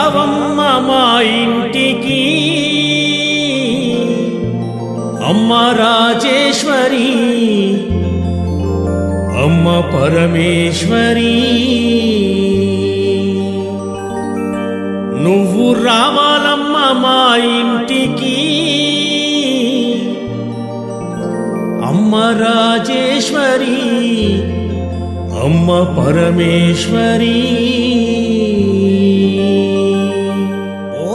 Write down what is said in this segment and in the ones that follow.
రావమ్మ మా ఇంటికి అమ్మ రాజేశ్వరి అమ్మ పరమేశ్వరి నువ్వు రావాలమ్మ మా ఇంటికి అమ్మ రాజేశ్వరి అమ్మ పరమేశ్వరి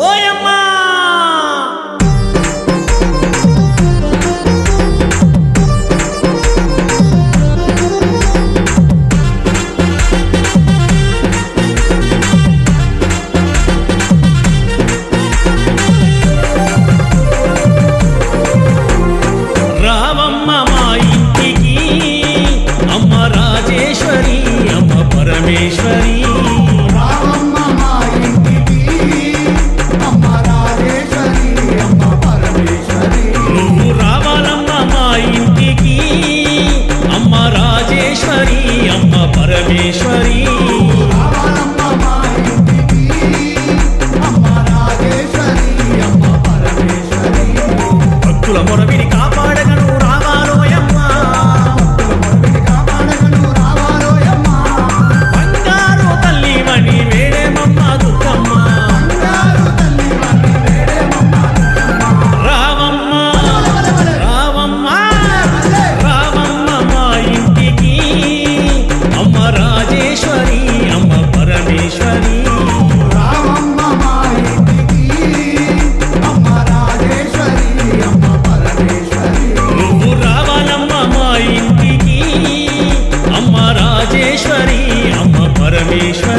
ఓయమ్మా రావమ్మ మా ఇంటికి అమ్మ రాజేశ్వరి అమ్మ పరమేశ్వరి రావమ్మ మా ఇంటికి అమ్మ రాజేశ్వరి అమ్మ పరమేశ్వరి నువ్వు రావాలమ్మ మా ఇంటికి అమ్మ రాజేశ్వరి అమ్మ పరమేశ్వరి రావాలమ్మ మా ఇంటికి అమ్మ రాజేశ్వరి అమ్మ పరమేశ్వరి భక్తుల మొరవిని కాపాడగను రావాలోయమ్మ కాపాడగను రావాలోయమ్మ బంగారు తల్లివని వేడేమమ్మ దుర్గమ్మ బంగారు తల్లివని వేడేమమ్మ రావమ్మ రావమ్మ రావమ్మ మా ఇంటికి అమ్మ రాజేశ్వరి అమ్మ పరమేశ్వరి రావమ్మ మా ఇంటికి అమ్మ రాజేశ్వరి అమ్మ పరమేశ్వరి నువ్వు రావాలమ్మ మా ఇంటికి అమ్మ రాజేశ్వరి అమ్మ పరమేశ్వరి